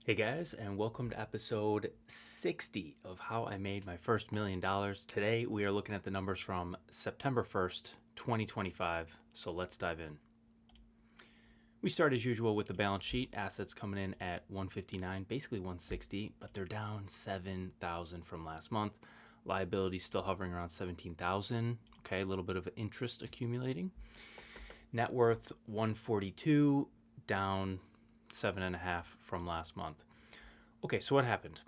Hey guys, and welcome to episode 60 of How I Made My First $1 Million. Today we are looking at the numbers from September 1st, 2025. So let's dive in. We start as usual with the balance sheet. Assets coming in at 159, basically 160, but they're down 7,000 from last month. Liabilities still hovering around 17,000. Okay, a little bit of interest accumulating. Net worth 142, down 7.5 from last month. Okay, so what happened?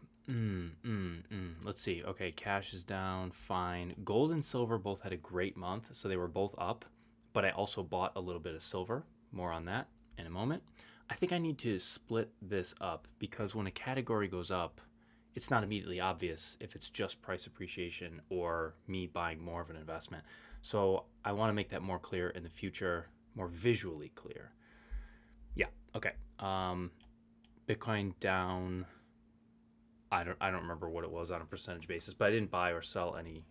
Let's see. Okay, cash is down, fine. Gold and silver both had a great month, so they were both up, but I also bought a little bit of silver. More on that in a moment. I think I need to split this up because when a category goes up, it's not immediately obvious if it's just price appreciation or me buying more of an investment. So I want to make that more clear in the future, more visually clear. Yeah, okay. Bitcoin down. I don't remember what it was on a percentage basis, but I didn't buy or sell any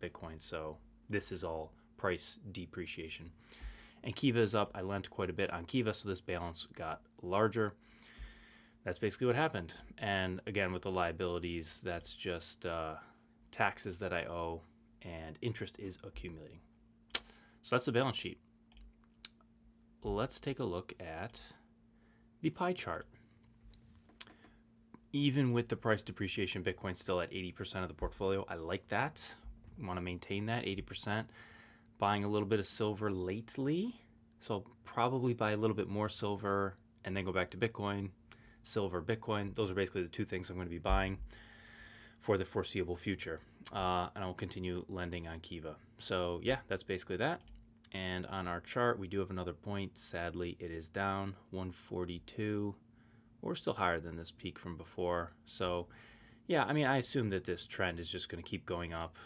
Bitcoin, so this is all price depreciation. And Kiva is up. I lent quite a bit on Kiva, so this balance got larger. That's basically what happened. And again, with the liabilities, that's just taxes that I owe, and interest is accumulating. So that's the balance sheet. Let's take a look at the pie chart. Even with the price depreciation, Bitcoin's still at 80% of the portfolio. I like that. I want to maintain that 80%. Buying a little bit of silver lately. So probably buy a little bit more silver and then go back to Bitcoin. Silver, Bitcoin. Those are basically the two things I'm going to be buying for the foreseeable future. And I'll continue lending on Kiva. So yeah, that's basically that. And on our chart, we do have another point. Sadly, it is down 142. We're still higher than this peak from before. So yeah, I mean, I assume that this trend is just going to keep going up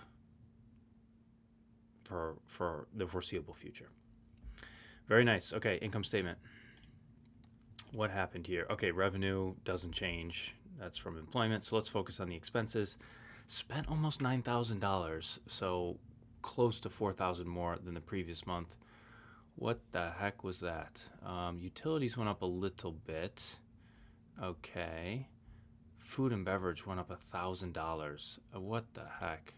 for the foreseeable future. Very nice. Okay, income statement. What happened here? Okay, revenue doesn't change. That's from employment. So let's focus on the expenses. Spent almost $9,000, so close to $4,000 more than the previous month. What the heck was that? Utilities went up a little bit. Okay. Food and beverage went up $1,000. What the heck?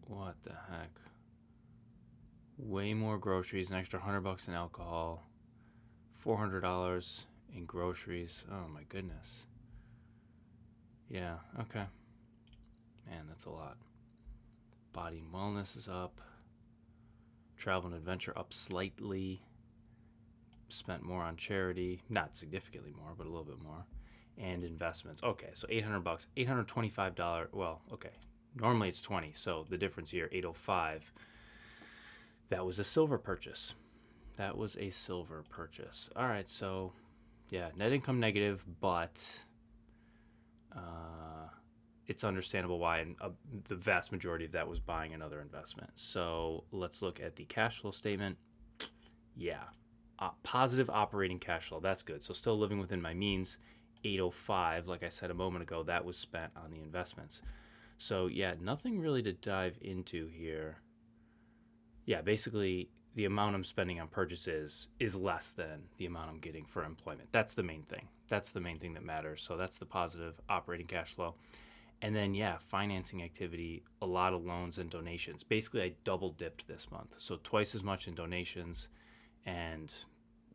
What the heck? Way more groceries, an extra $100 in alcohol, $400 in groceries. Oh my goodness. Yeah, okay. Man, that's a lot. Body and wellness is up. Travel and adventure up slightly. Spent more on charity, not significantly more, but a little bit more. And investments. Okay, so $800, $825. Well, okay. Normally it's 20, so the difference here, 805. That was a silver purchase. That was a silver purchase. All right, so yeah, net income negative, but it's understandable why, and the vast majority of that was buying another investment. So let's look at the cash flow statement. Yeah, positive operating cash flow. That's good. So still living within my means. 805, like I said a moment ago, that was spent on the investments. So yeah, nothing really to dive into here. Yeah, basically the amount I'm spending on purchases is less than the amount I'm getting for employment. That's the main thing. That's the main thing that matters. So that's the positive operating cash flow. And then, yeah, financing activity, a lot of loans and donations. Basically, I double dipped this month. So twice as much in donations, and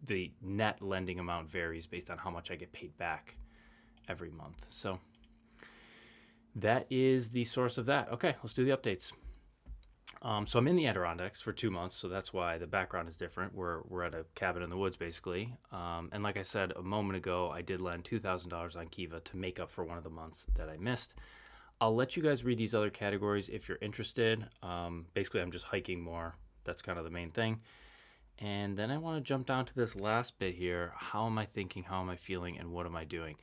the net lending amount varies based on how much I get paid back every month. So that is the source of that. Okay, let's do the updates. So I'm in the Adirondacks for 2 months, so that's why the background is different. We're at a cabin in the woods, basically. And like I said a moment ago, I did lend $2,000 on Kiva to make up for one of the months that I missed. I'll let you guys read these other categories if you're interested. Basically, I'm just hiking more. That's kind of the main thing. And then I want to jump down to this last bit here. How am I thinking? How am I feeling? And what am I doing?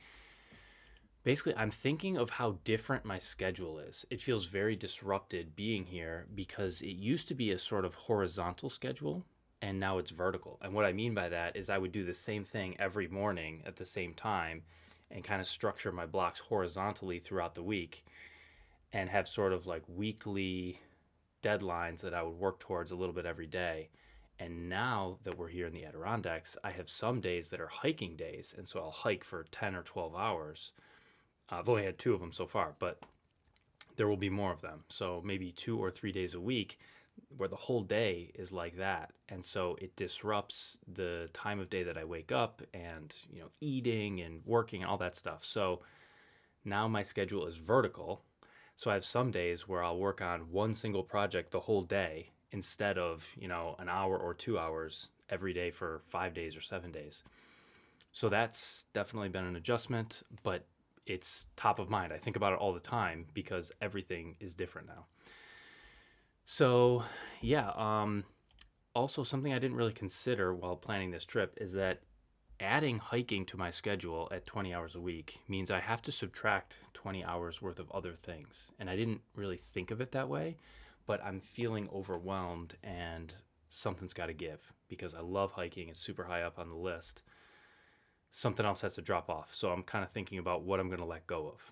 Basically, I'm thinking of how different my schedule is. It feels very disrupted being here because it used to be a sort of horizontal schedule and now it's vertical. And what I mean by that is I would do the same thing every morning at the same time and kind of structure my blocks horizontally throughout the week and have sort of like weekly deadlines that I would work towards a little bit every day. And now that we're here in the Adirondacks, I have some days that are hiking days. And so I'll hike for 10 or 12 hours. I've only had 2 of them so far, but there will be more of them. So maybe 2 or 3 days a week where the whole day is like that. And so it disrupts the time of day that I wake up and, eating and working and all that stuff. So now my schedule is vertical. So I have some days where I'll work on one single project the whole day instead of, an hour or 2 hours every day for 5 days or 7 days. So that's definitely been an adjustment, but it's top of mind. I think about it all the time because everything is different now. So yeah, also something I didn't really consider while planning this trip is that adding hiking to my schedule at 20 hours a week means I have to subtract 20 hours worth of other things. And I didn't really think of it that way, but I'm feeling overwhelmed and something's got to give because I love hiking. It's super high up on the list. Something else has to drop off. So I'm kind of thinking about what I'm going to let go of.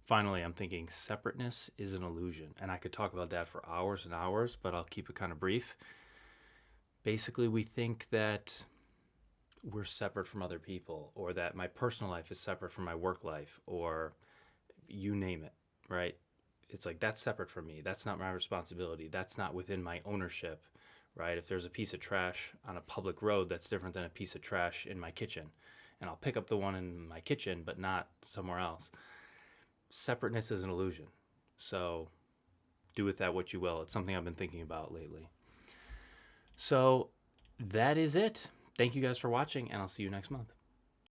Finally, I'm thinking separateness is an illusion. And I could talk about that for hours and hours, but I'll keep it kind of brief. Basically, we think that we're separate from other people, or that my personal life is separate from my work life, or you name it, right? It's like, that's separate from me. That's not my responsibility. That's not within my ownership, right? If there's a piece of trash on a public road, that's different than a piece of trash in my kitchen. And I'll pick up the one in my kitchen, but not somewhere else. Separateness is an illusion. So do with that what you will. It's something I've been thinking about lately. So that is it. Thank you guys for watching, and I'll see you next month.